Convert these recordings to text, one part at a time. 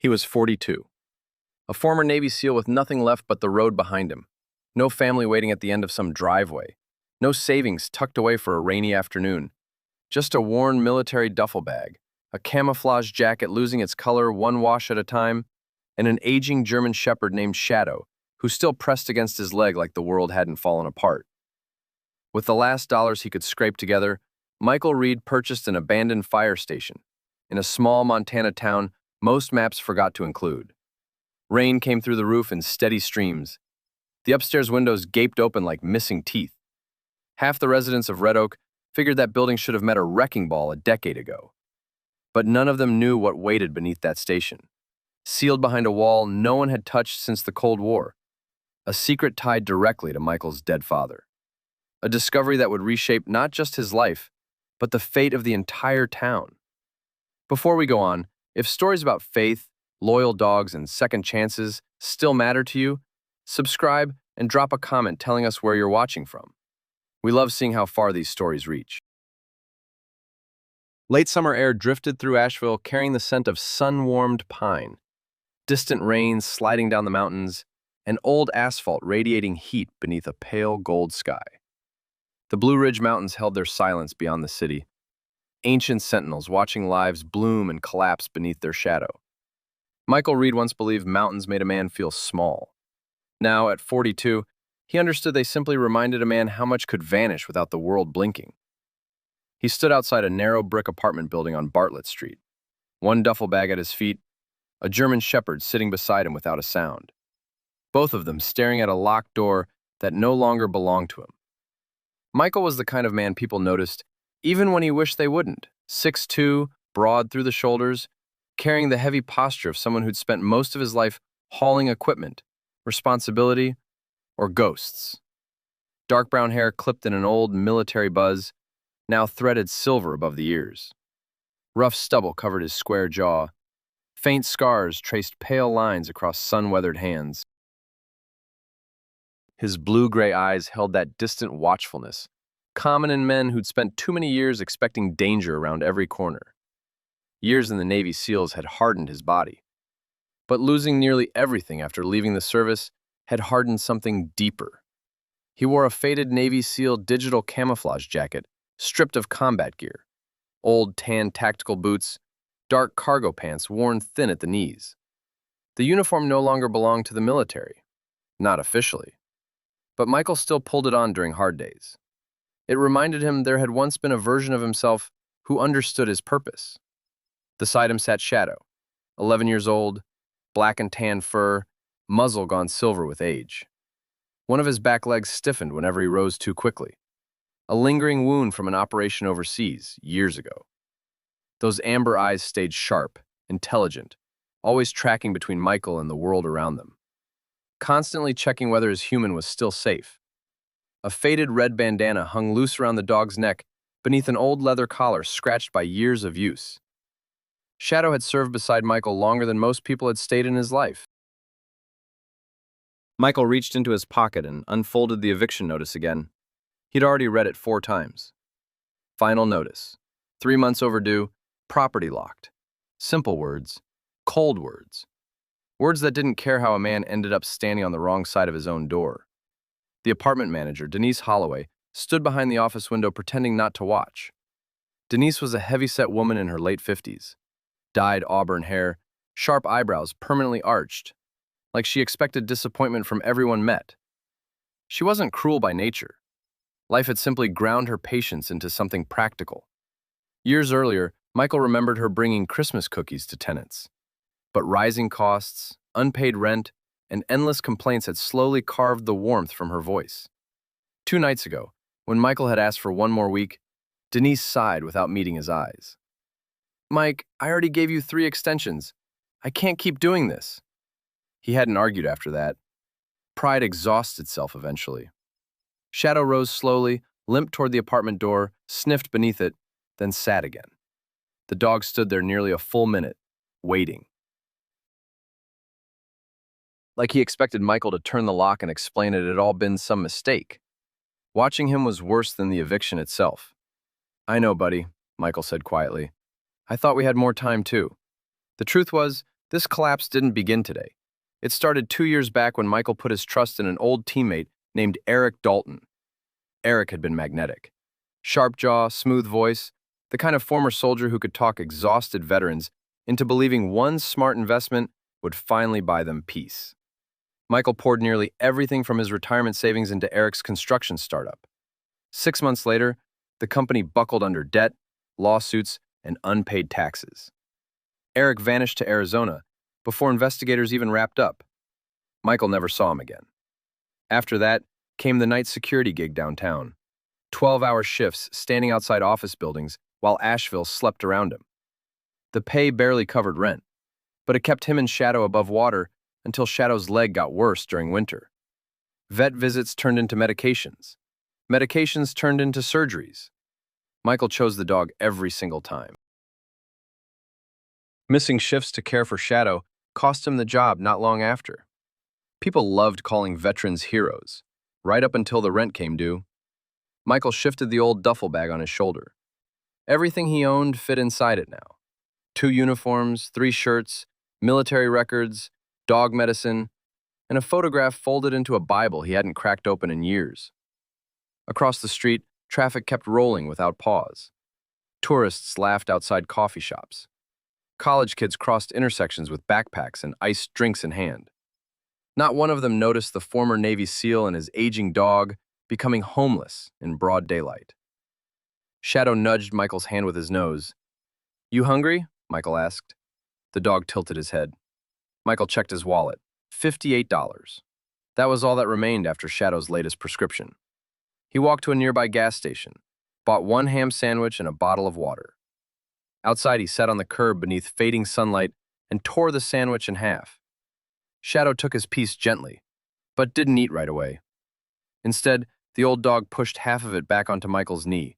He was 42. A former Navy SEAL with nothing left but the road behind him. No family waiting at the end of some driveway. No savings tucked away for a rainy afternoon. Just a worn military duffel bag, a camouflage jacket losing its color one wash at a time, and an aging German shepherd named Shadow, who still pressed against his leg like the world hadn't fallen apart. With the last dollars he could scrape together, Michael Reed purchased an abandoned fire station in a small Montana town most maps forgot to include. Rain came through the roof in steady streams. The upstairs windows gaped open like missing teeth. Half the residents of Red Oak figured that building should have met a wrecking ball a decade ago. But none of them knew what waited beneath that station. Sealed behind a wall no one had touched since the Cold War. A secret tied directly to Michael's dead father. A discovery that would reshape not just his life, but the fate of the entire town. Before we go on, if stories about faith, loyal dogs, and second chances still matter to you, subscribe and drop a comment telling us where you're watching from. We love seeing how far these stories reach. Late summer air drifted through Asheville carrying the scent of sun-warmed pine, distant rains sliding down the mountains, and old asphalt radiating heat beneath a pale gold sky. The Blue Ridge Mountains held their silence beyond the city, ancient sentinels watching lives bloom and collapse beneath their shadow. Michael Reed once believed mountains made a man feel small. Now, at 42, he understood they simply reminded a man how much could vanish without the world blinking. He stood outside a narrow brick apartment building on Bartlett Street, one duffel bag at his feet, a German shepherd sitting beside him without a sound. Both of them staring at a locked door that no longer belonged to him. Michael was the kind of man people noticed, even when he wished they wouldn't. 6'2", broad through the shoulders, carrying the heavy posture of someone who'd spent most of his life hauling equipment, responsibility, or ghosts. Dark brown hair clipped in an old military buzz, now threaded silver above the ears. Rough stubble covered his square jaw. Faint scars traced pale lines across sun-weathered hands. His blue-gray eyes held that distant watchfulness, common in men who'd spent too many years expecting danger around every corner. Years in the Navy SEALs had hardened his body. But losing nearly everything after leaving the service had hardened something deeper. He wore a faded Navy SEAL digital camouflage jacket, stripped of combat gear, old tan tactical boots, dark cargo pants worn thin at the knees. The uniform no longer belonged to the military, not officially. But Michael still pulled it on during hard days. It reminded him there had once been a version of himself who understood his purpose. Beside him sat Shadow, 11 years old, black and tan fur, muzzle gone silver with age. One of his back legs stiffened whenever he rose too quickly. A lingering wound from an operation overseas, years ago. Those amber eyes stayed sharp, intelligent, always tracking between Michael and the world around them. Constantly checking whether his human was still safe. A faded red bandana hung loose around the dog's neck beneath an old leather collar scratched by years of use. Shadow had served beside Michael longer than most people had stayed in his life. Michael reached into his pocket and unfolded the eviction notice again. He'd already read it 4 times. Final notice. 3 months overdue, property locked. Simple words, cold words. Words that didn't care how a man ended up standing on the wrong side of his own door. The apartment manager, Denise Holloway, stood behind the office window pretending not to watch. Denise was a heavy-set woman in her late 50s. Dyed auburn hair, sharp eyebrows permanently arched, like she expected disappointment from everyone met. She wasn't cruel by nature. Life had simply ground her patience into something practical. Years earlier, Michael remembered her bringing Christmas cookies to tenants. But rising costs, unpaid rent, and endless complaints had slowly carved the warmth from her voice. 2 nights ago, when Michael had asked for 1 more week, Denise sighed without meeting his eyes. "Mike, I already gave you 3 extensions. I can't keep doing this." He hadn't argued after that. Pride exhausted itself eventually. Shadow rose slowly, limped toward the apartment door, sniffed beneath it, then sat again. The dog stood there nearly a full minute, waiting. Like he expected Michael to turn the lock and explain it had all been some mistake. Watching him was worse than the eviction itself. "I know, buddy," Michael said quietly. "I thought we had more time, too." The truth was, This collapse didn't begin today. It started 2 years back when Michael put his trust in an old teammate named Eric Dalton. Eric had been magnetic. Sharp jaw, smooth voice, the kind of former soldier who could talk exhausted veterans into believing one smart investment would finally buy them peace. Michael poured nearly everything from his retirement savings into Eric's construction startup. 6 months later, the company buckled under debt, lawsuits, and unpaid taxes. Eric vanished to Arizona before investigators even wrapped up. Michael never saw him again. After that came the night security gig downtown. 12-hour shifts standing outside office buildings while Asheville slept around him. The pay barely covered rent, but it kept him and Shadow above water until Shadow's leg got worse during winter. Vet visits turned into medications. Medications turned into surgeries. Michael chose the dog every single time. Missing shifts to care for Shadow cost him the job not long after. People loved calling veterans heroes, right up until the rent came due. Michael shifted the old duffel bag on his shoulder. Everything he owned fit inside it now. 2 uniforms, 3 shirts, military records, dog medicine, and a photograph folded into a Bible he hadn't cracked open in years. Across the street, traffic kept rolling without pause. Tourists laughed outside coffee shops. College kids crossed intersections with backpacks and iced drinks in hand. Not one of them noticed the former Navy SEAL and his aging dog becoming homeless in broad daylight. Shadow nudged Michael's hand with his nose. "You hungry?" Michael asked. The dog tilted his head. Michael checked his wallet. $58. That was all that remained after Shadow's latest prescription. He walked to a nearby gas station, bought 1 ham sandwich and a bottle of water. Outside, he sat on the curb beneath fading sunlight and tore the sandwich in half. Shadow took his piece gently, but didn't eat right away. Instead, the old dog pushed half of it back onto Michael's knee.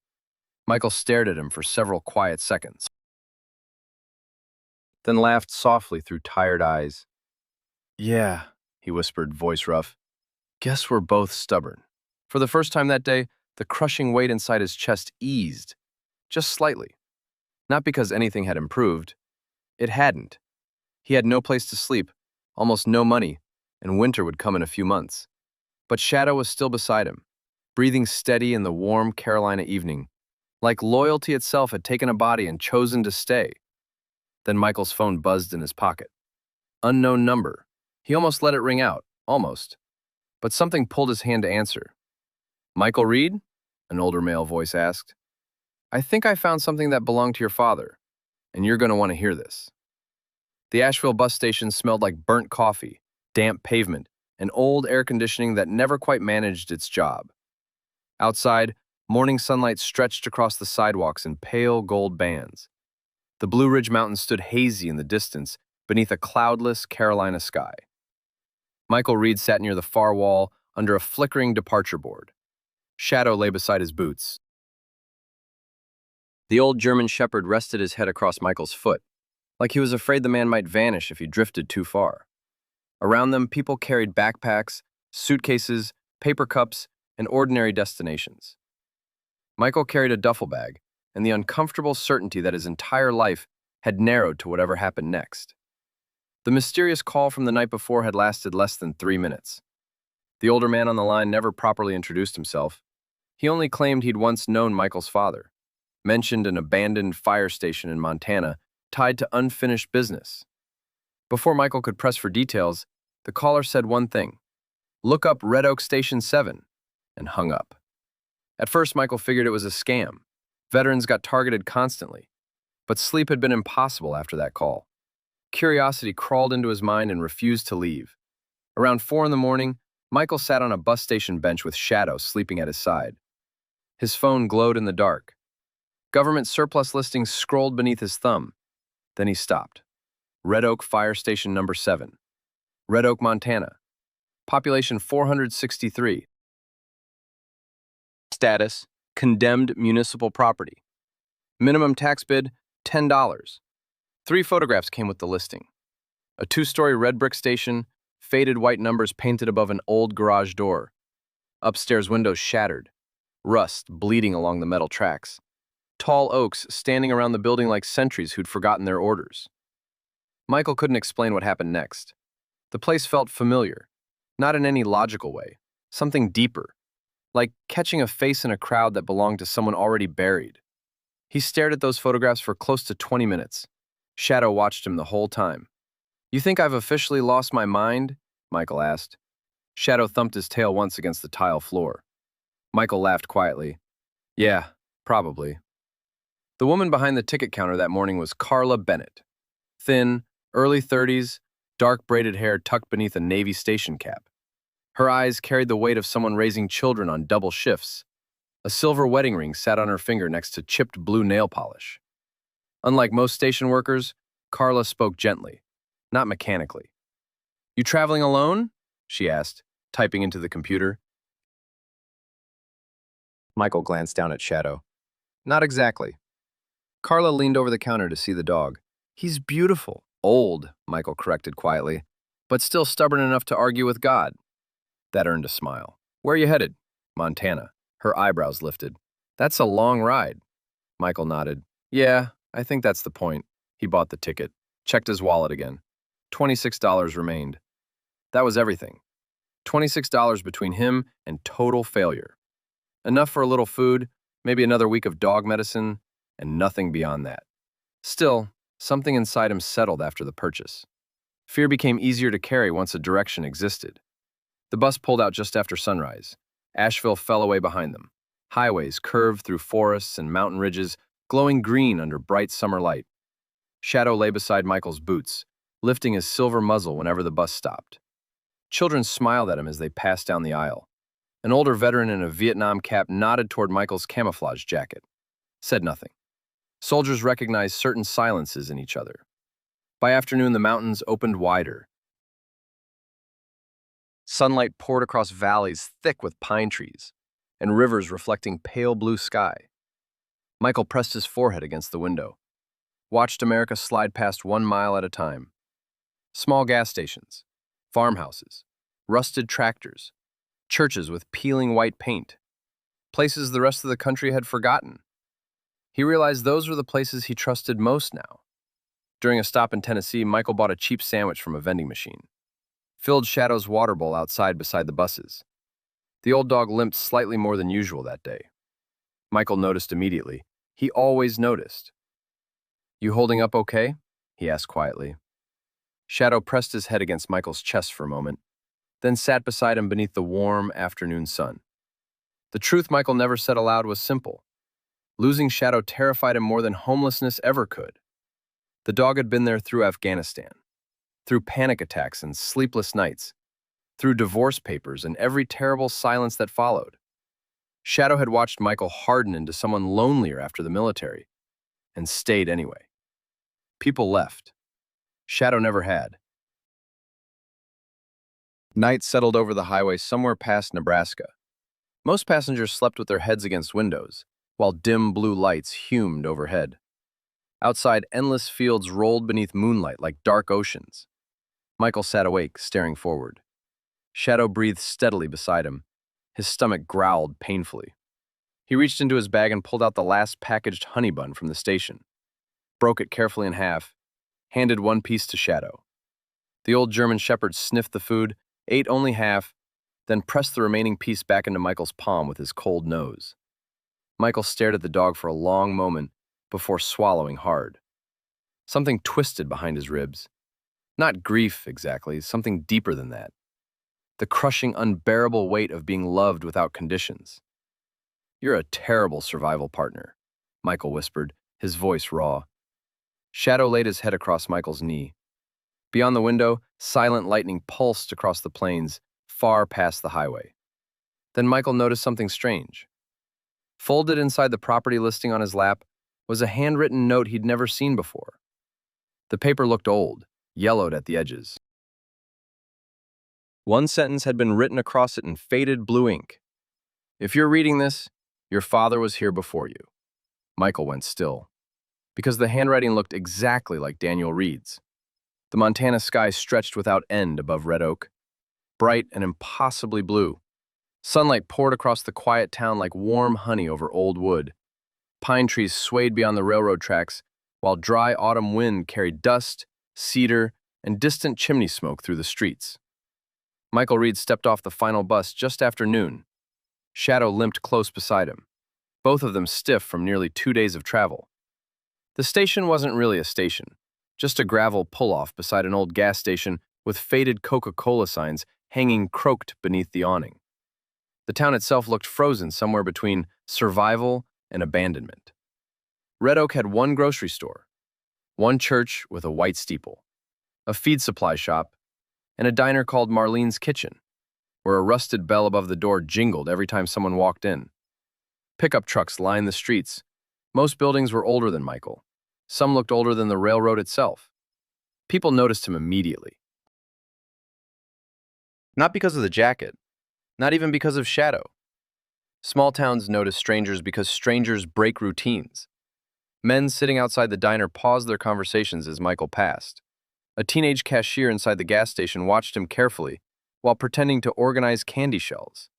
Michael stared at him for several quiet seconds, then laughed softly through tired eyes. "Yeah," he whispered, voice rough. "Guess we're both stubborn." For the first time that day, the crushing weight inside his chest eased, just slightly. Not because anything had improved. It hadn't. He had no place to sleep, almost no money, and winter would come in a few months. But Shadow was still beside him, breathing steady in the warm Carolina evening, like loyalty itself had taken a body and chosen to stay. Then Michael's phone buzzed in his pocket. Unknown number. He almost let it ring out, almost. But something pulled his hand to answer. "Michael Reed?" an older male voice asked. "I think I found something that belonged to your father, and you're going to want to hear this." The Asheville bus station smelled like burnt coffee, damp pavement, and old air conditioning that never quite managed its job. Outside, morning sunlight stretched across the sidewalks in pale gold bands. The Blue Ridge Mountains stood hazy in the distance beneath a cloudless Carolina sky. Michael Reed sat near the far wall under a flickering departure board. Shadow lay beside his boots. The old German shepherd rested his head across Michael's foot, like he was afraid the man might vanish if he drifted too far. Around them, people carried backpacks, suitcases, paper cups, and ordinary destinations. Michael carried a duffel bag, and the uncomfortable certainty that his entire life had narrowed to whatever happened next. The mysterious call from the night before had lasted less than 3 minutes. The older man on the line never properly introduced himself. He only claimed he'd once known Michael's father, mentioned an abandoned fire station in Montana tied to unfinished business. Before Michael could press for details, the caller said one thing: "Look up Red Oak Station 7, and hung up. At first, Michael figured it was a scam. Veterans got targeted constantly, but sleep had been impossible after that call. Curiosity crawled into his mind and refused to leave. Around 4 in the morning, Michael sat on a bus station bench with Shadow sleeping at his side. His phone glowed in the dark. Government surplus listings scrolled beneath his thumb. Then he stopped. Red Oak Fire Station number 7. Red Oak, Montana. Population 463. Status: condemned municipal property. Minimum tax bid: $10. 3 photographs came with the listing. A 2-story red brick station, faded white numbers painted above an old garage door. Upstairs windows shattered, rust bleeding along the metal tracks. Tall oaks standing around the building like sentries who'd forgotten their orders. Michael couldn't explain what happened next. The place felt familiar, not in any logical way, something deeper, like catching a face in a crowd that belonged to someone already buried. He stared at those photographs for close to 20 minutes. Shadow watched him the whole time. "You think I've officially lost my mind?" Michael asked. Shadow thumped his tail once against the tile floor. Michael laughed quietly. "Yeah, probably." The woman behind the ticket counter that morning was Carla Bennett. Thin, early 30s, dark braided hair tucked beneath a Navy station cap. Her eyes carried the weight of someone raising children on double shifts. A silver wedding ring sat on her finger next to chipped blue nail polish. Unlike most station workers, Carla spoke gently, not mechanically. "You traveling alone?" she asked, typing into the computer. Michael glanced down at Shadow. "Not exactly." Carla leaned over the counter to see the dog. "He's beautiful." "Old," Michael corrected quietly, "but still stubborn enough to argue with God." That earned a smile. "Where are you headed?" "Montana." Her eyebrows lifted. "That's a long ride." Michael nodded. "Yeah, I think that's the point." He bought the ticket, checked his wallet again. $26 remained. That was everything. $26 between him and total failure. Enough for a little food, maybe another week of dog medicine, and nothing beyond that. Still, something inside him settled after the purchase. Fear became easier to carry once a direction existed. The bus pulled out just after sunrise. Asheville fell away behind them. Highways curved through forests and mountain ridges, glowing green under bright summer light. Shadow lay beside Michael's boots, lifting his silver muzzle whenever the bus stopped. Children smiled at him as they passed down the aisle. An older veteran in a Vietnam cap nodded toward Michael's camouflage jacket. Said nothing. Soldiers recognized certain silences in each other. By afternoon, the mountains opened wider. Sunlight poured across valleys thick with pine trees, and rivers reflecting pale blue sky. Michael pressed his forehead against the window, watched America slide past 1 mile at a time. Small gas stations, farmhouses, rusted tractors, churches with peeling white paint, places the rest of the country had forgotten. He realized those were the places he trusted most now. During a stop in Tennessee, Michael bought a cheap sandwich from a vending machine, filled Shadow's water bowl outside beside the buses. The old dog limped slightly more than usual that day. Michael noticed immediately. He always noticed. "You holding up okay?" he asked quietly. Shadow pressed his head against Michael's chest for a moment, then sat beside him beneath the warm afternoon sun. The truth Michael never said aloud was simple. Losing Shadow terrified him more than homelessness ever could. The dog had been there through Afghanistan, through panic attacks and sleepless nights, through divorce papers and every terrible silence that followed. Shadow had watched Michael harden into someone lonelier after the military, and stayed anyway. People left. Shadow never had. Night settled over the highway somewhere past Nebraska. Most passengers slept with their heads against windows, while dim blue lights humed overhead. Outside, endless fields rolled beneath moonlight like dark oceans. Michael sat awake, staring forward. Shadow breathed steadily beside him. His stomach growled painfully. He reached into his bag and pulled out the last packaged honey bun from the station, broke it carefully in half, handed one piece to Shadow. The old German shepherd sniffed the food, ate only half, then pressed the remaining piece back into Michael's palm with his cold nose. Michael stared at the dog for a long moment before swallowing hard. Something twisted behind his ribs. Not grief, exactly, something deeper than that. The crushing, unbearable weight of being loved without conditions. "You're a terrible survival partner," Michael whispered, his voice raw. Shadow laid his head across Michael's knee. Beyond the window, silent lightning pulsed across the plains, far past the highway. Then Michael noticed something strange. Folded inside the property listing on his lap was a handwritten note he'd never seen before. The paper looked old, yellowed at the edges. One sentence had been written across it in faded blue ink. "If you're reading this, your father was here before you." Michael went still, because the handwriting looked exactly like Daniel Reed's. The Montana sky stretched without end above Red Oak, bright and impossibly blue. Sunlight poured across the quiet town like warm honey over old wood. Pine trees swayed beyond the railroad tracks, while dry autumn wind carried dust cedar, and distant chimney smoke through the streets. Michael Reed stepped off the final bus just after noon. Shadow limped close beside him, both of them stiff from nearly 2 days of travel. The station wasn't really a station, just a gravel pull-off beside an old gas station with faded Coca-Cola signs hanging croaked beneath the awning. The town itself looked frozen somewhere between survival and abandonment. Red Oak had one grocery store, one church with a white steeple, a feed supply shop, and a diner called Marlene's Kitchen, where a rusted bell above the door jingled every time someone walked in. Pickup trucks lined the streets. Most buildings were older than Michael. Some looked older than the railroad itself. People noticed him immediately. Not because of the jacket, not even because of Shadow. Small towns notice strangers because strangers break routines. Men sitting outside the diner paused their conversations as Michael passed. A teenage cashier inside the gas station watched him carefully while pretending to organize candy shelves.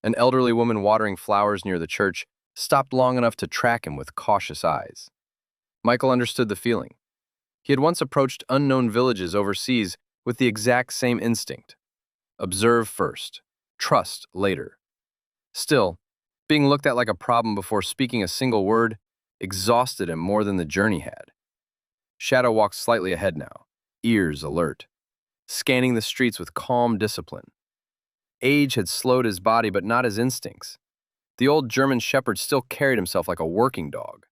An elderly woman watering flowers near the church stopped long enough to track him with cautious eyes. Michael understood the feeling. He had once approached unknown villages overseas with the exact same instinct. Observe first, trust later. Still, being looked at like a problem before speaking a single word exhausted him more than the journey had. Shadow walked slightly ahead now, ears alert, scanning the streets with calm discipline. Age had slowed his body, but not his instincts. The old German shepherd still carried himself like a working dog.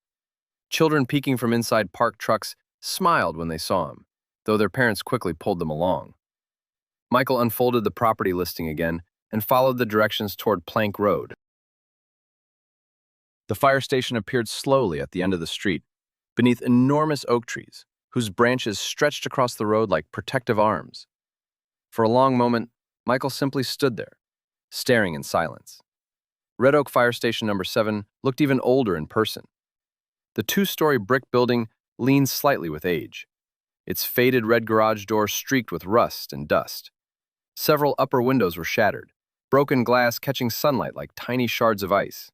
Children peeking from inside parked trucks smiled when they saw him, though their parents quickly pulled them along. Michael unfolded the property listing again and followed the directions toward Plank Road. The fire station appeared slowly at the end of the street, beneath enormous oak trees, whose branches stretched across the road like protective arms. For a long moment, Michael simply stood there, staring in silence. Red Oak Fire Station number 7 looked even older in person. The 2-story brick building leaned slightly with age, its faded red garage door streaked with rust and dust. Several upper windows were shattered, broken glass catching sunlight like tiny shards of ice.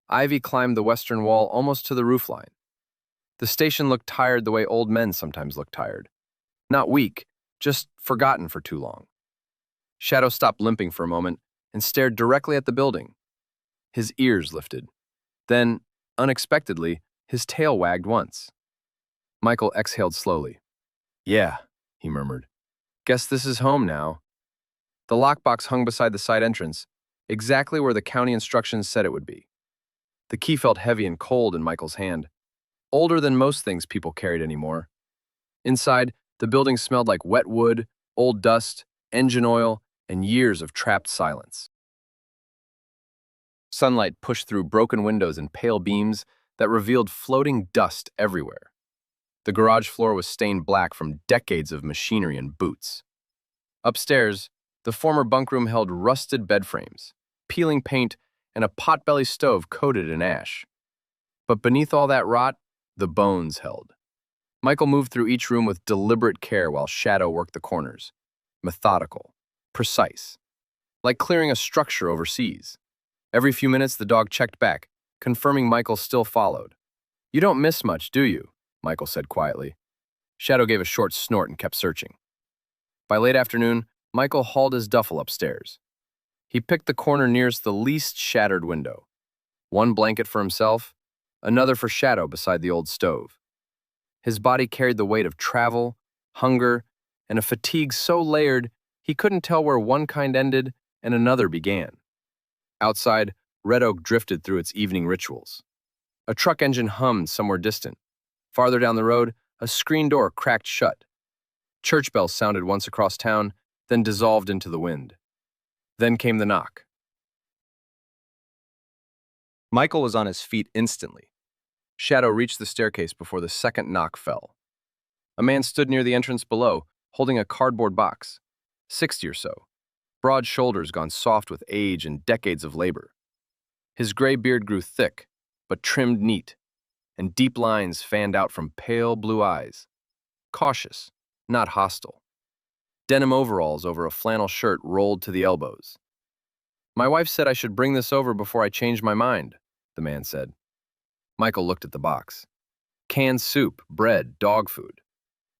Ivy climbed the western wall almost to the roofline. The station looked tired the way old men sometimes look tired. Not weak, just forgotten for too long. Shadow stopped limping for a moment and stared directly at the building. His ears lifted. Then, unexpectedly, his tail wagged once. Michael exhaled slowly. "Yeah," he murmured. "Guess this is home now." The lockbox hung beside the side entrance, exactly where the county instructions said it would be. The key felt heavy and cold in Michael's hand, older than most things people carried anymore. Inside, the building smelled like wet wood, old dust, engine oil, and years of trapped silence. Sunlight pushed through broken windows and pale beams that revealed floating dust everywhere. The garage floor was stained black from decades of machinery and boots. Upstairs, the former bunk room held rusted bed frames, peeling paint, and a potbelly stove coated in ash. But beneath all that rot, the bones held. Michael moved through each room with deliberate care while Shadow worked the corners. Methodical, precise, like clearing a structure overseas. Every few minutes, the dog checked back, confirming Michael still followed. "You don't miss much, do you?" Michael said quietly. Shadow gave a short snort and kept searching. By late afternoon, Michael hauled his duffel upstairs. He picked the corner nearest the least shattered window. One blanket for himself, another for Shadow beside the old stove. His body carried the weight of travel, hunger, and a fatigue so layered he couldn't tell where one kind ended and another began. Outside, Red Oak drifted through its evening rituals. A truck engine hummed somewhere distant. Farther down the road, a screen door cracked shut. Church bells sounded once across town, then dissolved into the wind. Then came the knock. Michael was on his feet instantly. Shadow reached the staircase before the second knock fell. A man stood near the entrance below, holding a cardboard box, 60 or so, broad shoulders gone soft with age and decades of labor. His gray beard grew thick, but trimmed neat, and deep lines fanned out from pale blue eyes. Cautious, not hostile. Denim overalls over a flannel shirt rolled to the elbows. "My wife said I should bring this over before I change my mind," the man said. Michael looked at the box. Canned soup, bread, dog food.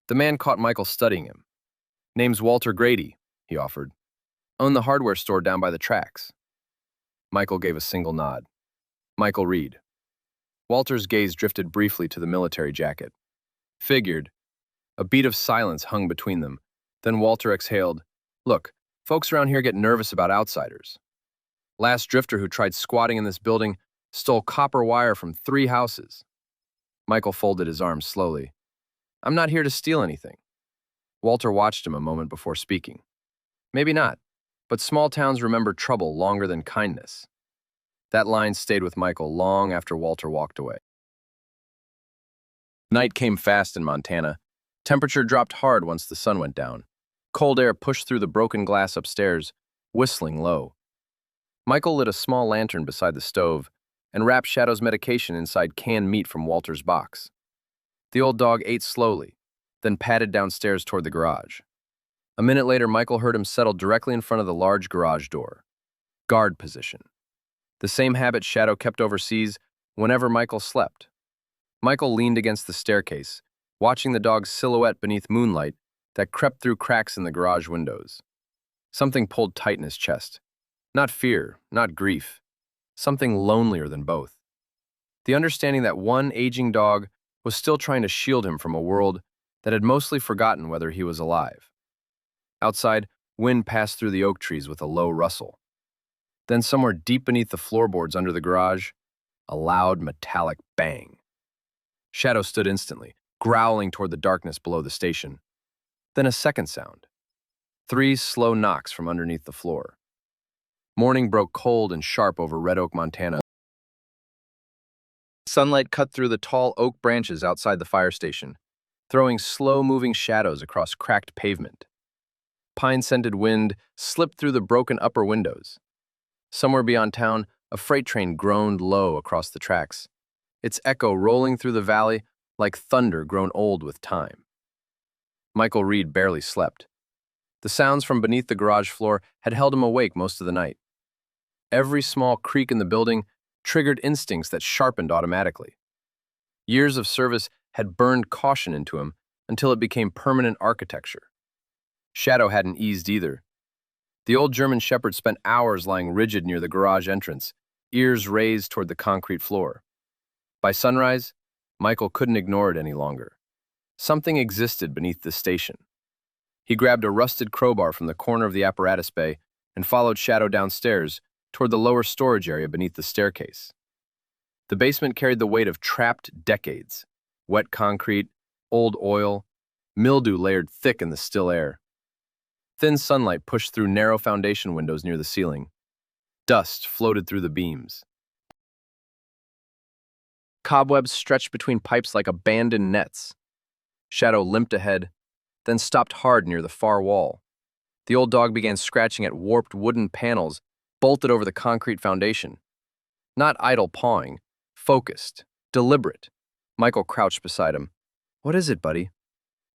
The man caught Michael studying him. "Name's Walter Grady," he offered. "Own the hardware store down by the tracks." Michael gave a single nod. "Michael Reed." Walter's gaze drifted briefly to the military jacket. "Figured." A beat of silence hung between them. Then Walter exhaled. "Look, folks around here get nervous about outsiders. Last drifter who tried squatting in this building stole copper wire from 3 houses." Michael folded his arms slowly. "I'm not here to steal anything." Walter watched him a moment before speaking. "Maybe not, but small towns remember trouble longer than kindness." That line stayed with Michael long after Walter walked away. Night came fast in Montana. Temperature dropped hard once the sun went down. Cold air pushed through the broken glass upstairs, whistling low. Michael lit a small lantern beside the stove and wrapped Shadow's medication inside canned meat from Walter's box. The old dog ate slowly, then padded downstairs toward the garage. A minute later, Michael heard him settle directly in front of the large garage door. Guard position. The same habit Shadow kept overseas whenever Michael slept. Michael leaned against the staircase, watching the dog's silhouette beneath moonlight that crept through cracks in the garage windows. Something pulled tight in his chest. Not fear, not grief. Something lonelier than both. The understanding that one aging dog was still trying to shield him from a world that had mostly forgotten whether he was alive. Outside, wind passed through the oak trees with a low rustle. Then somewhere deep beneath the floorboards under the garage, a loud metallic bang. Shadow stood instantly, growling toward the darkness below the station. Then a second sound. 3 slow knocks from underneath the floor. Morning broke cold and sharp over Red Oak, Montana. Sunlight cut through the tall oak branches outside the fire station, throwing slow-moving shadows across cracked pavement. Pine-scented wind slipped through the broken upper windows. Somewhere beyond town, a freight train groaned low across the tracks, its echo rolling through the valley like thunder grown old with time. Michael Reed barely slept. The sounds from beneath the garage floor had held him awake most of the night. Every small creak in the building triggered instincts that sharpened automatically. Years of service had burned caution into him until it became permanent architecture. Shadow hadn't eased either. The old German shepherd spent hours lying rigid near the garage entrance, ears raised toward the concrete floor. By sunrise, Michael couldn't ignore it any longer. Something existed beneath the station. He grabbed a rusted crowbar from the corner of the apparatus bay and followed Shadow downstairs toward the lower storage area beneath the staircase. The basement carried the weight of trapped decades. Wet concrete, old oil, mildew layered thick in the still air. Thin sunlight pushed through narrow foundation windows near the ceiling. Dust floated through the beams. Cobwebs stretched between pipes like abandoned nets. Shadow limped ahead, then stopped hard near the far wall. The old dog began scratching at warped wooden panels bolted over the concrete foundation. Not idle pawing, focused, deliberate. Michael crouched beside him. "What is it, buddy?"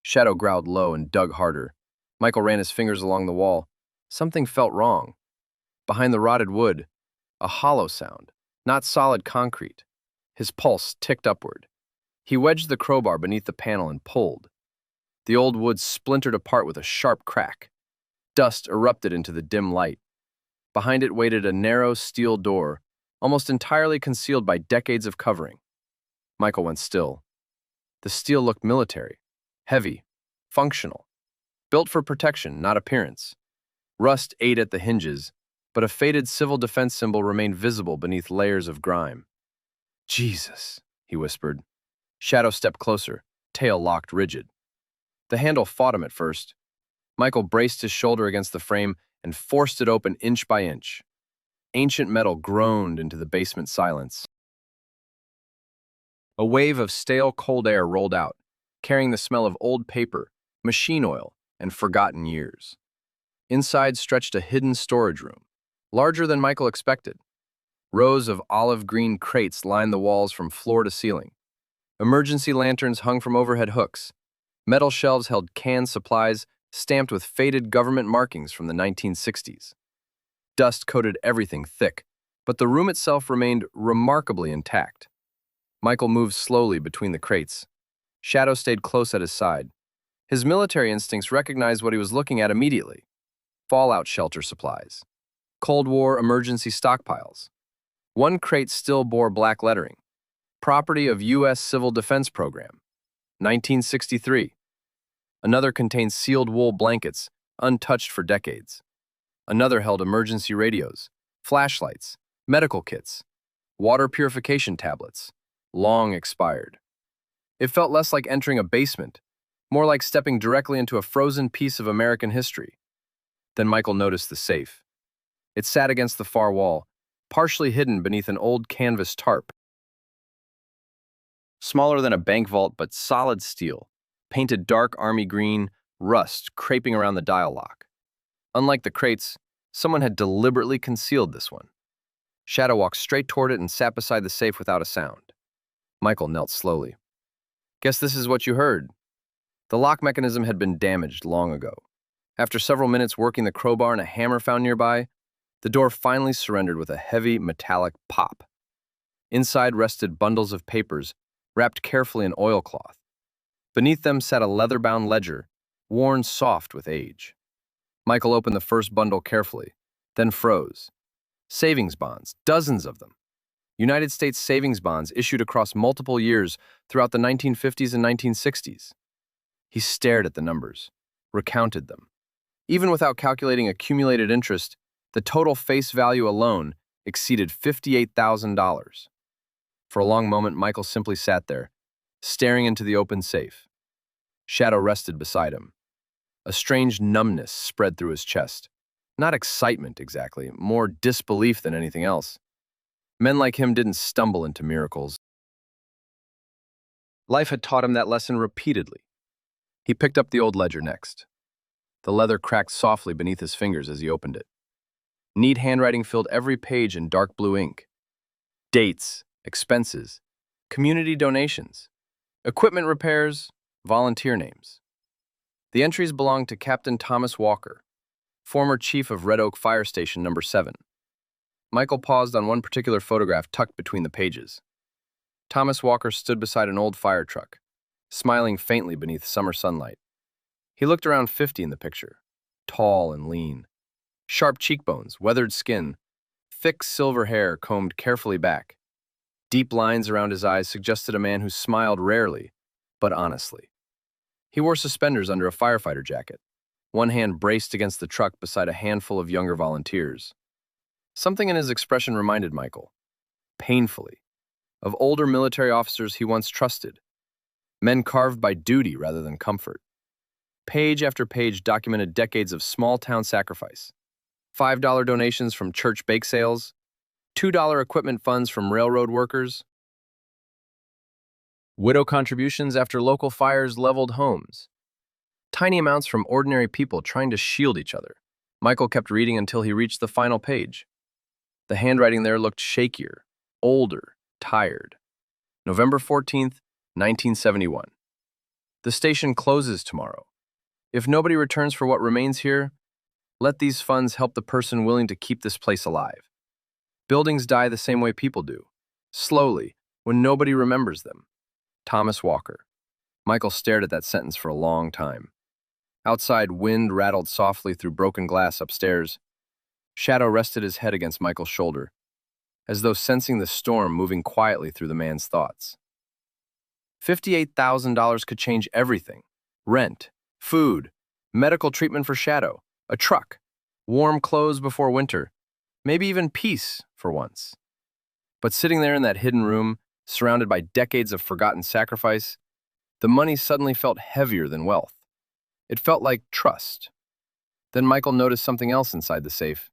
Shadow growled low and dug harder. Michael ran his fingers along the wall. Something felt wrong. Behind the rotted wood, a hollow sound, not solid concrete. His pulse ticked upward. He wedged the crowbar beneath the panel and pulled. The old wood splintered apart with a sharp crack. Dust erupted into the dim light. Behind it waited a narrow steel door, almost entirely concealed by decades of covering. Michael went still. The steel looked military, heavy, functional, built for protection, not appearance. Rust ate at the hinges, but a faded civil defense symbol remained visible beneath layers of grime. "Jesus," he whispered. Shadow stepped closer, tail locked rigid. The handle fought him at first. Michael braced his shoulder against the frame and forced it open inch by inch. Ancient metal groaned into the basement silence. A wave of stale, cold air rolled out, carrying the smell of old paper, machine oil, and forgotten years. Inside stretched a hidden storage room, larger than Michael expected. Rows of olive-green crates lined the walls from floor to ceiling. Emergency lanterns hung from overhead hooks. Metal shelves held canned supplies stamped with faded government markings from the 1960s. Dust coated everything thick, but the room itself remained remarkably intact. Michael moved slowly between the crates. Shadow stayed close at his side. His military instincts recognized what he was looking at immediately: fallout shelter supplies, Cold War emergency stockpiles. One crate still bore black lettering: property of U.S. Civil Defense Program, 1963. Another contained sealed wool blankets, untouched for decades. Another held emergency radios, flashlights, medical kits, water purification tablets, long expired. It felt less like entering a basement, more like stepping directly into a frozen piece of American history. Then Michael noticed the safe. It sat against the far wall, partially hidden beneath an old canvas tarp. Smaller than a bank vault, but solid steel, painted dark army green, rust craping around the dial lock. Unlike the crates, someone had deliberately concealed this one. Shadow walked straight toward it and sat beside the safe without a sound. Michael knelt slowly. "Guess this is what you heard." The lock mechanism had been damaged long ago. After several minutes working the crowbar and a hammer found nearby, the door finally surrendered with a heavy metallic pop. Inside rested bundles of papers, wrapped carefully in oilcloth. Beneath them sat a leather-bound ledger, worn soft with age. Michael opened the first bundle carefully, then froze. Savings bonds, dozens of them. United States savings bonds issued across multiple years throughout the 1950s and 1960s. He stared at the numbers, recounted them. Even without calculating accumulated interest, the total face value alone exceeded $58,000. For a long moment, Michael simply sat there, staring into the open safe. Shadow rested beside him. A strange numbness spread through his chest. Not excitement, exactly, more disbelief than anything else. Men like him didn't stumble into miracles. Life had taught him that lesson repeatedly. He picked up the old ledger next. The leather cracked softly beneath his fingers as he opened it. Neat handwriting filled every page in dark blue ink. Dates, expenses, community donations, equipment repairs, volunteer names. The entries belonged to Captain Thomas Walker, former chief of Red Oak Fire Station Number 7. Michael paused on one particular photograph tucked between the pages. Thomas Walker stood beside an old fire truck, smiling faintly beneath summer sunlight. He looked around 50 in the picture, tall and lean. Sharp cheekbones, weathered skin, thick silver hair combed carefully back. Deep lines around his eyes suggested a man who smiled rarely, but honestly. He wore suspenders under a firefighter jacket, one hand braced against the truck beside a handful of younger volunteers. Something in his expression reminded Michael, painfully, of older military officers he once trusted, men carved by duty rather than comfort. Page after page documented decades of small-town sacrifice. $5 donations from church bake sales, $2 equipment funds from railroad workers, widow contributions after local fires leveled homes, tiny amounts from ordinary people trying to shield each other. Michael kept reading until he reached the final page. The handwriting there looked shakier, older, tired. November 14th, 1971. The station closes tomorrow. If nobody returns for what remains here, let these funds help the person willing to keep this place alive. Buildings die the same way people do, slowly, when nobody remembers them. Thomas Walker. Michael stared at that sentence for a long time. Outside, wind rattled softly through broken glass upstairs. Shadow rested his head against Michael's shoulder, as though sensing the storm moving quietly through the man's thoughts. $58,000 could change everything: rent, food, medical treatment for Shadow, a truck, warm clothes before winter, maybe even peace for once. But sitting there in that hidden room, surrounded by decades of forgotten sacrifice, the money suddenly felt heavier than wealth. It felt like trust. Then Michael noticed something else inside the safe.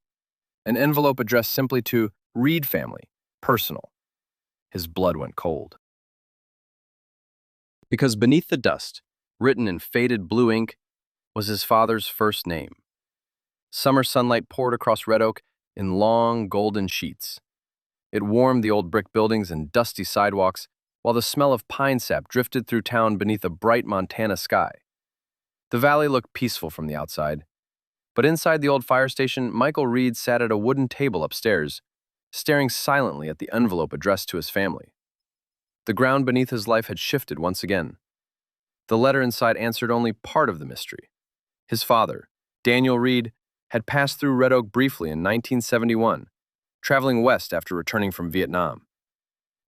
An envelope addressed simply to Reed family, personal. His blood went cold. Because beneath the dust, written in faded blue ink, was his father's first name. Summer sunlight poured across Red Oak in long, golden sheets. It warmed the old brick buildings and dusty sidewalks, while the smell of pine sap drifted through town beneath a bright Montana sky. The valley looked peaceful from the outside, but inside the old fire station, Michael Reed sat at a wooden table upstairs, staring silently at the envelope addressed to his family. The ground beneath his life had shifted once again. The letter inside answered only part of the mystery. His father, Daniel Reed, had passed through Red Oak briefly in 1971, traveling west after returning from Vietnam.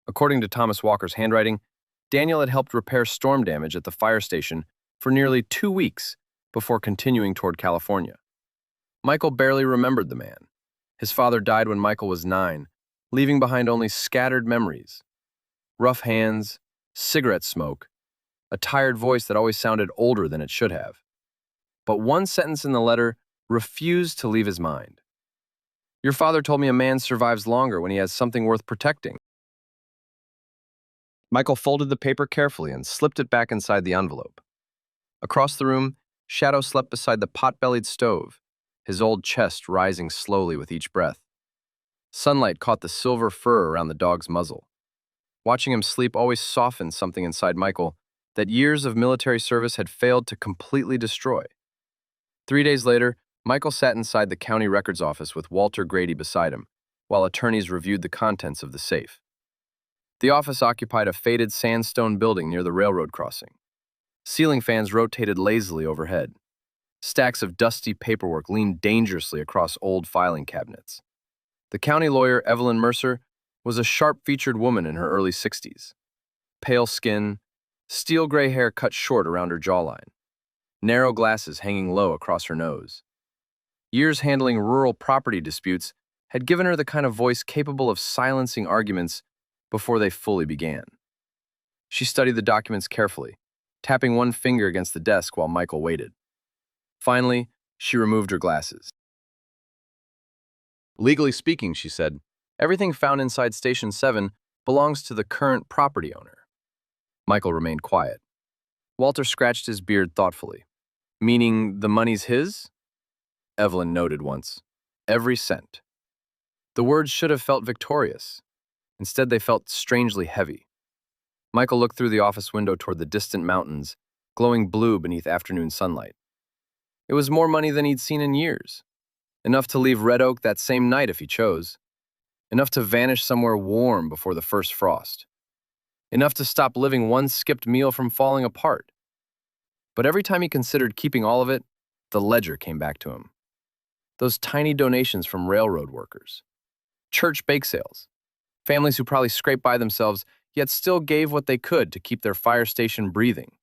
According to Thomas Walker's handwriting, Daniel had helped repair storm damage at the fire station for nearly 2 weeks before continuing toward California. Michael barely remembered the man. His father died when Michael was 9, leaving behind only scattered memories. Rough hands, cigarette smoke, a tired voice that always sounded older than it should have. But one sentence in the letter refused to leave his mind. "Your father told me a man survives longer when he has something worth protecting." Michael folded the paper carefully and slipped it back inside the envelope. Across the room, Shadow slept beside the pot-bellied stove, his old chest rising slowly with each breath. Sunlight caught the silver fur around the dog's muzzle. Watching him sleep always softened something inside Michael that years of military service had failed to completely destroy. 3 days later, Michael sat inside the county records office with Walter Grady beside him, while attorneys reviewed the contents of the safe. The office occupied a faded sandstone building near the railroad crossing. Ceiling fans rotated lazily overhead. Stacks of dusty paperwork leaned dangerously across old filing cabinets. The county lawyer, Evelyn Mercer, was a sharp-featured woman in her early 60s. Pale skin, steel gray hair cut short around her jawline, narrow glasses hanging low across her nose. Years handling rural property disputes had given her the kind of voice capable of silencing arguments before they fully began. She studied the documents carefully, tapping one finger against the desk while Michael waited. Finally, she removed her glasses. "Legally speaking," she said, "everything found inside Station 7 belongs to the current property owner." Michael remained quiet. Walter scratched his beard thoughtfully. "Meaning the money's his?" Evelyn noted once. "Every cent." The words should have felt victorious. Instead, they felt strangely heavy. Michael looked through the office window toward the distant mountains, glowing blue beneath afternoon sunlight. It was more money than he'd seen in years. Enough to leave Red Oak that same night if he chose. Enough to vanish somewhere warm before the first frost. Enough to stop living one skipped meal from falling apart. But every time he considered keeping all of it, the ledger came back to him. Those tiny donations from railroad workers. Church bake sales. Families who probably scraped by themselves, yet still gave what they could to keep their fire station breathing.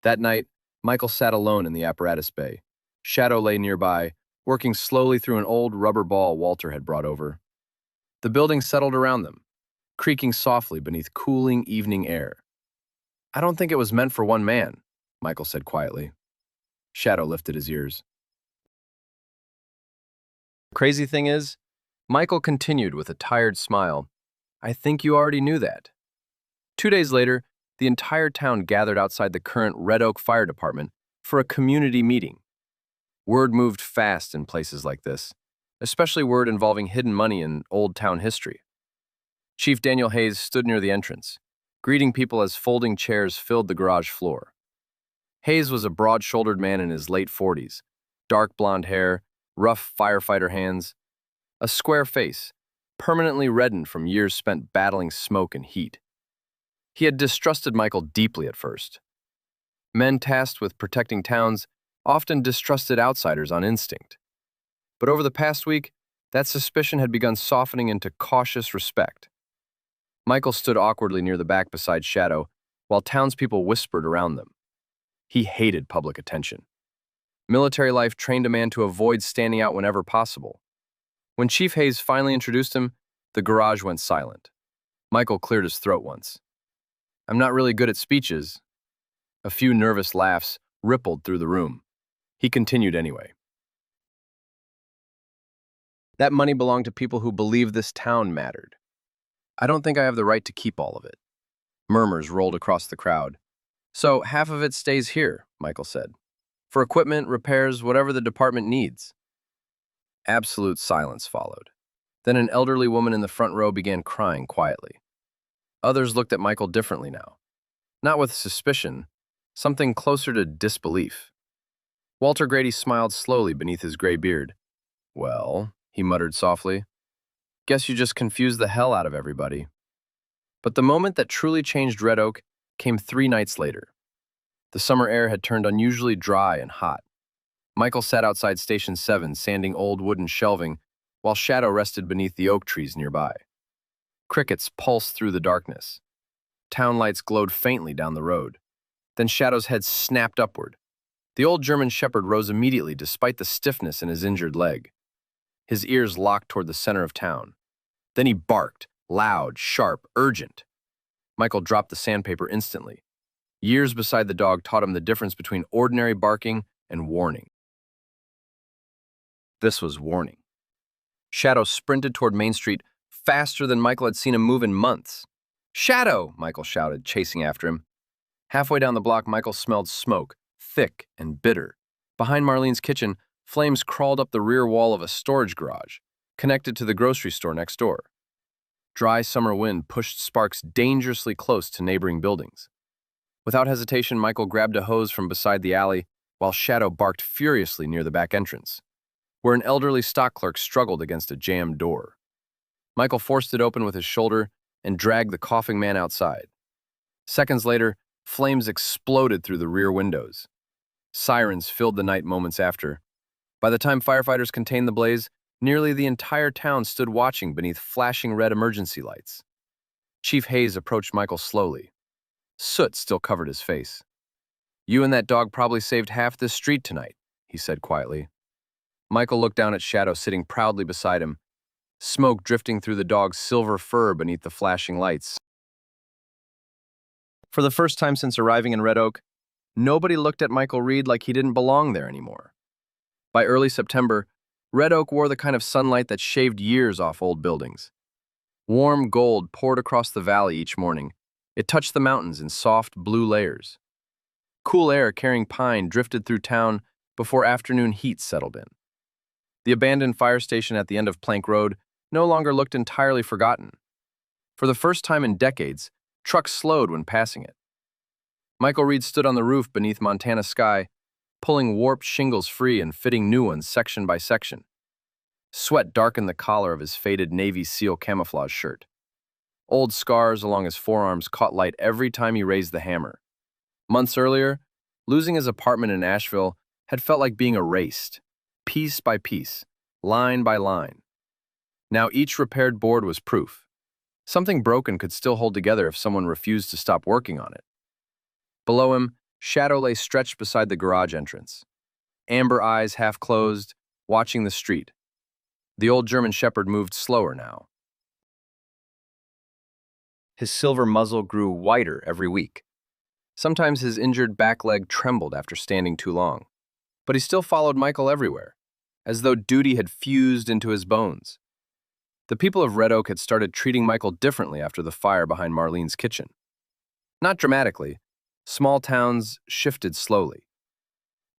That night, Michael sat alone in the apparatus bay. Shadow lay nearby, working slowly through an old rubber ball Walter had brought over. The building settled around them, creaking softly beneath cooling evening air. "I don't think it was meant for one man," Michael said quietly. Shadow lifted his ears. "Crazy thing is," Michael continued with a tired smile, "I think you already knew that." 2 days later, the entire town gathered outside the current Red Oak Fire Department for a community meeting. Word moved fast in places like this, especially word involving hidden money in old town history. Chief Daniel Hayes stood near the entrance, greeting people as folding chairs filled the garage floor. Hayes was a broad-shouldered man in his late 40s, dark blonde hair, rough firefighter hands, a square face, permanently reddened from years spent battling smoke and heat. He had distrusted Michael deeply at first. Men tasked with protecting towns often distrusted outsiders on instinct. But over the past week, that suspicion had begun softening into cautious respect. Michael stood awkwardly near the back beside Shadow, while townspeople whispered around them. He hated public attention. Military life trained a man to avoid standing out whenever possible. When Chief Hayes finally introduced him, the garage went silent. Michael cleared his throat once. "I'm not really good at speeches." A few nervous laughs rippled through the room. He continued anyway. "That money belonged to people who believed this town mattered. I don't think I have the right to keep all of it." Murmurs rolled across the crowd. "So half of it stays here," Michael said. "For equipment, repairs, whatever the department needs." Absolute silence followed. Then an elderly woman in the front row began crying quietly. Others looked at Michael differently now. Not with suspicion, something closer to disbelief. Walter Grady smiled slowly beneath his gray beard. "Well," he muttered softly, "guess you just confused the hell out of everybody." But the moment that truly changed Red Oak came 3 nights later. The summer air had turned unusually dry and hot. Michael sat outside Station 7, sanding old wooden shelving, while Shadow rested beneath the oak trees nearby. Crickets pulsed through the darkness. Town lights glowed faintly down the road. Then Shadow's head snapped upward. The old German shepherd rose immediately despite the stiffness in his injured leg. His ears locked toward the center of town. Then he barked, loud, sharp, urgent. Michael dropped the sandpaper instantly. Years beside the dog taught him the difference between ordinary barking and warning. This was warning. Shadow sprinted toward Main Street faster than Michael had seen him move in months. "Shadow!" Michael shouted, chasing after him. Halfway down the block, Michael smelled smoke, thick and bitter. Behind Marlene's kitchen, flames crawled up the rear wall of a storage garage, connected to the grocery store next door. Dry summer wind pushed sparks dangerously close to neighboring buildings. Without hesitation, Michael grabbed a hose from beside the alley, while Shadow barked furiously near the back entrance, where an elderly stock clerk struggled against a jammed door. Michael forced it open with his shoulder and dragged the coughing man outside. Seconds later, flames exploded through the rear windows. Sirens filled the night moments after. By the time firefighters contained the blaze, nearly the entire town stood watching beneath flashing red emergency lights. Chief Hayes approached Michael slowly. Soot still covered his face. "You and that dog probably saved half this street tonight," he said quietly. Michael looked down at Shadow sitting proudly beside him, smoke drifting through the dog's silver fur beneath the flashing lights. For the first time since arriving in Red Oak, nobody looked at Michael Reed like he didn't belong there anymore. By early September, Red Oak wore the kind of sunlight that shaved years off old buildings. Warm gold poured across the valley each morning. It touched the mountains in soft blue layers. Cool air carrying pine drifted through town before afternoon heat settled in. The abandoned fire station at the end of Plank Road no longer looked entirely forgotten. For the first time in decades, trucks slowed when passing it. Michael Reed stood on the roof beneath Montana sky, pulling warped shingles free and fitting new ones section by section. Sweat darkened the collar of his faded Navy SEAL camouflage shirt. Old scars along his forearms caught light every time he raised the hammer. Months earlier, losing his apartment in Asheville had felt like being erased, piece by piece, line by line. Now each repaired board was proof. Something broken could still hold together if someone refused to stop working on it. Below him, Shadow lay stretched beside the garage entrance, amber eyes half closed, watching the street. The old German shepherd moved slower now. His silver muzzle grew whiter every week. Sometimes his injured back leg trembled after standing too long, but he still followed Michael everywhere, as though duty had fused into his bones. The people of Red Oak had started treating Michael differently after the fire behind Marlene's kitchen. Not dramatically, small towns shifted slowly,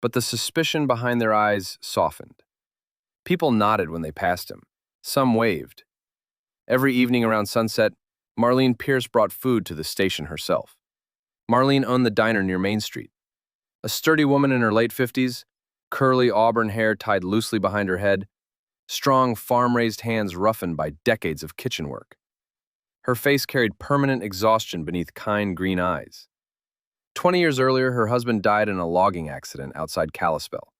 but the suspicion behind their eyes softened. People nodded when they passed him. Some waved. Every evening around sunset, Marlene Pierce brought food to the station herself. Marlene owned the diner near Main Street. A sturdy woman in her late 50s, curly auburn hair tied loosely behind her head, strong farm-raised hands roughened by decades of kitchen work. Her face carried permanent exhaustion beneath kind green eyes. 20 years earlier, her husband died in a logging accident outside Kalispell.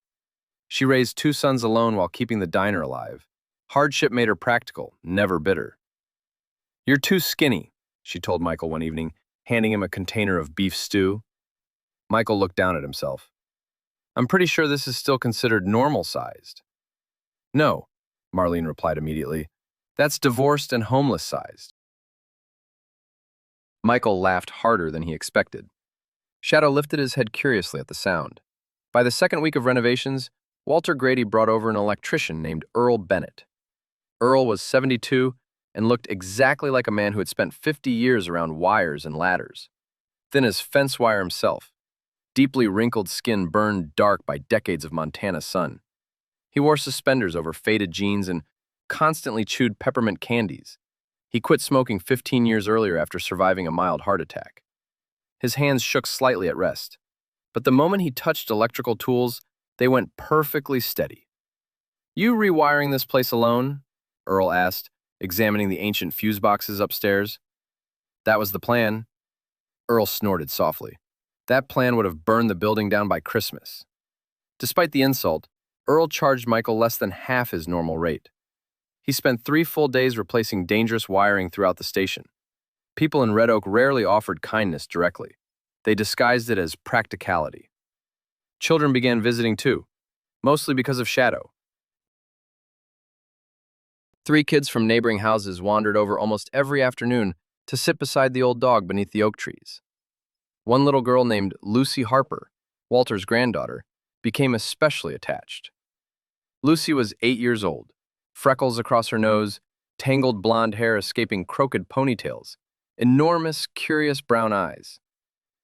She raised 2 sons alone while keeping the diner alive. Hardship made her practical, never bitter. "You're too skinny," she told Michael one evening, handing him a container of beef stew. Michael looked down at himself. "I'm pretty sure this is still considered normal-sized." "No," Marlene replied immediately. "That's divorced and homeless-sized." Michael laughed harder than he expected. Shadow lifted his head curiously at the sound. By the second week of renovations, Walter Grady brought over an electrician named Earl Bennett. Earl was 72 and looked exactly like a man who had spent 50 years around wires and ladders. Thin as fence wire himself, deeply wrinkled skin burned dark by decades of Montana sun. He wore suspenders over faded jeans and constantly chewed peppermint candies. He quit smoking 15 years earlier after surviving a mild heart attack. His hands shook slightly at rest, but the moment he touched electrical tools, they went perfectly steady. "You rewiring this place alone?" Earl asked, examining the ancient fuse boxes upstairs. "That was the plan." Earl snorted softly. That plan would have burned the building down by Christmas. Despite the insult, Earl charged Michael less than half his normal rate. He spent 3 full days replacing dangerous wiring throughout the station. People in Red Oak rarely offered kindness directly. They disguised it as practicality. Children began visiting too, mostly because of Shadow. 3 kids from neighboring houses wandered over almost every afternoon to sit beside the old dog beneath the oak trees. One little girl named Lucy Harper, Walter's granddaughter, became especially attached. Lucy was 8 years old, freckles across her nose, tangled blonde hair escaping crooked ponytails, enormous, curious brown eyes.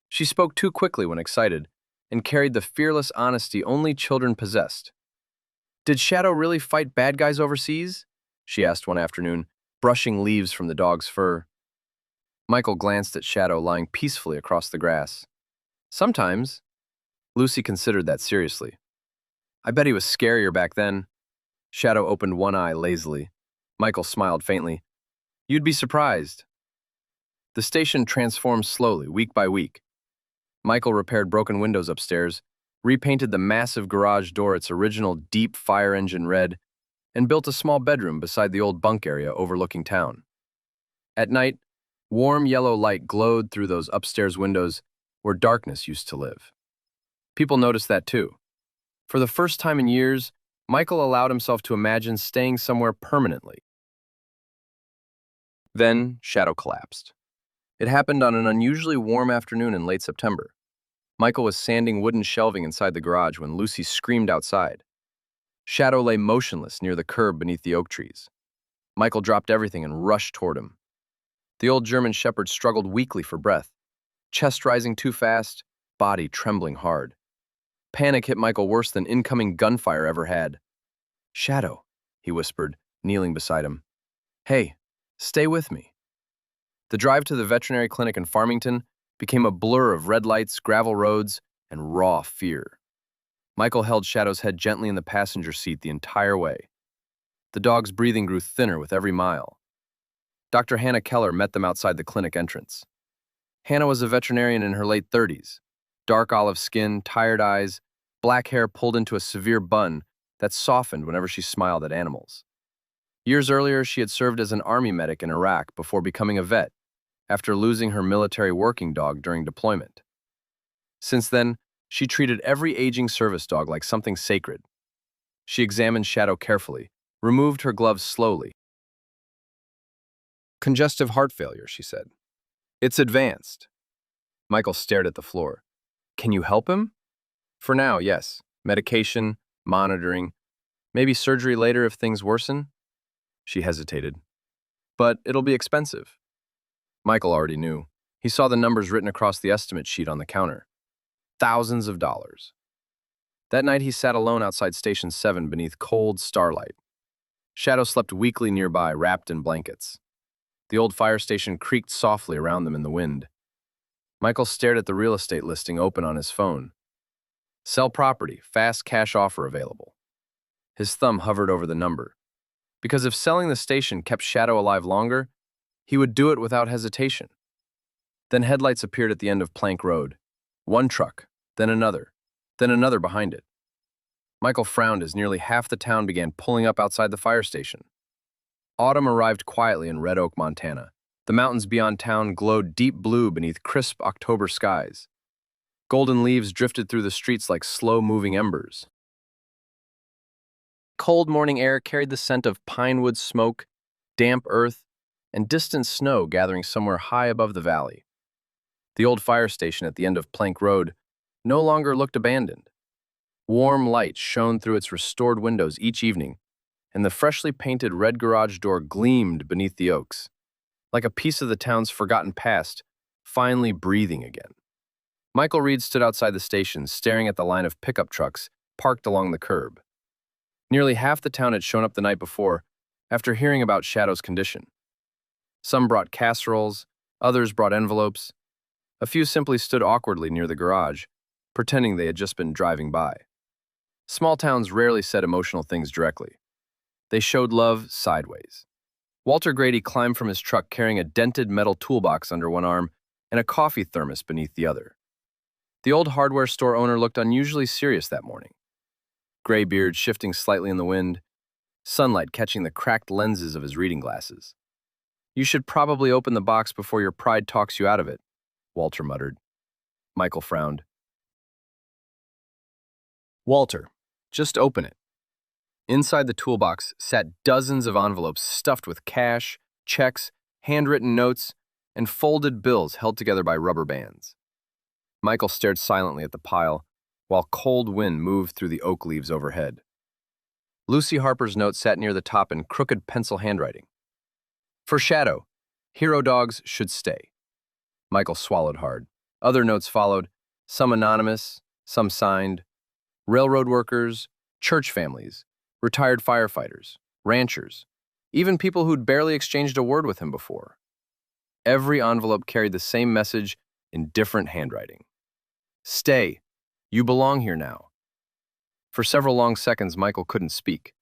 She spoke too quickly when excited and carried the fearless honesty only children possessed. "Did Shadow really fight bad guys overseas?" she asked one afternoon, brushing leaves from the dog's fur. Michael glanced at Shadow lying peacefully across the grass. "Sometimes." Lucy considered that seriously. "I bet he was scarier back then." Shadow opened one eye lazily. Michael smiled faintly. "You'd be surprised." The station transformed slowly, week by week. Michael repaired broken windows upstairs, repainted the massive garage door its original deep fire engine red, and built a small bedroom beside the old bunk area overlooking town. At night, warm yellow light glowed through those upstairs windows where darkness used to live. People noticed that too. For the first time in years, Michael allowed himself to imagine staying somewhere permanently. Then, Shadow collapsed. It happened on an unusually warm afternoon in late September. Michael was sanding wooden shelving inside the garage when Lucy screamed outside. Shadow lay motionless near the curb beneath the oak trees. Michael dropped everything and rushed toward him. The old German shepherd struggled weakly for breath, chest rising too fast, body trembling hard. Panic hit Michael worse than incoming gunfire ever had. "Shadow," he whispered, kneeling beside him. "Hey, stay with me." The drive to the veterinary clinic in Farmington became a blur of red lights, gravel roads, and raw fear. Michael held Shadow's head gently in the passenger seat the entire way. The dog's breathing grew thinner with every mile. Dr. Hannah Keller met them outside the clinic entrance. Hannah was a veterinarian in her late 30s. Dark olive skin, tired eyes, black hair pulled into a severe bun that softened whenever she smiled at animals. Years earlier, she had served as an army medic in Iraq before becoming a vet, after losing her military working dog during deployment. Since then, she treated every aging service dog like something sacred. She examined Shadow carefully, removed her gloves slowly. "Congestive heart failure," she said. "It's advanced." Michael stared at the floor. "Can you help him?" "For now, yes. Medication, monitoring, maybe surgery later if things worsen." She hesitated. "But it'll be expensive." Michael already knew. He saw the numbers written across the estimate sheet on the counter. Thousands of dollars. That night he sat alone outside Station 7 beneath cold starlight. Shadow slept weakly nearby, wrapped in blankets. The old fire station creaked softly around them in the wind. Michael stared at the real estate listing open on his phone. "Sell property, fast cash offer available." His thumb hovered over the number. Because if selling the station kept Shadow alive longer, he would do it without hesitation. Then headlights appeared at the end of Plank Road. One truck, then another behind it. Michael frowned as nearly half the town began pulling up outside the fire station. Autumn arrived quietly in Red Oak, Montana. The mountains beyond town glowed deep blue beneath crisp October skies. Golden leaves drifted through the streets like slow-moving embers. Cold morning air carried the scent of pine wood smoke, damp earth, and distant snow gathering somewhere high above the valley. The old fire station at the end of Plank Road no longer looked abandoned. Warm light shone through its restored windows each evening, and the freshly painted red garage door gleamed beneath the oaks, like a piece of the town's forgotten past, finally breathing again. Michael Reed stood outside the station, staring at the line of pickup trucks parked along the curb. Nearly half the town had shown up the night before, after hearing about Shadow's condition. Some brought casseroles, others brought envelopes. A few simply stood awkwardly near the garage, pretending they had just been driving by. Small towns rarely said emotional things directly. They showed love sideways. Walter Grady climbed from his truck carrying a dented metal toolbox under one arm and a coffee thermos beneath the other. The old hardware store owner looked unusually serious that morning. Gray beard shifting slightly in the wind, sunlight catching the cracked lenses of his reading glasses. "You should probably open the box before your pride talks you out of it," Walter muttered. Michael frowned. "Walter, just open it." Inside the toolbox sat dozens of envelopes stuffed with cash, checks, handwritten notes, and folded bills held together by rubber bands. Michael stared silently at the pile, while cold wind moved through the oak leaves overhead. Lucy Harper's note sat near the top in crooked pencil handwriting. "For Shadow, hero dogs should stay." Michael swallowed hard. Other notes followed, some anonymous, some signed. Railroad workers, church families, retired firefighters, ranchers, even people who'd barely exchanged a word with him before. Every envelope carried the same message in different handwriting. "Stay. You belong here now." For several long seconds, Michael couldn't speak.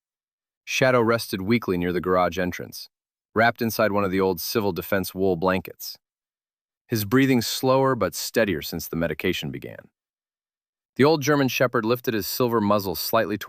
Shadow rested weakly near the garage entrance, wrapped inside one of the old civil defense wool blankets. His breathing slower but steadier since the medication began. The old German shepherd lifted his silver muzzle slightly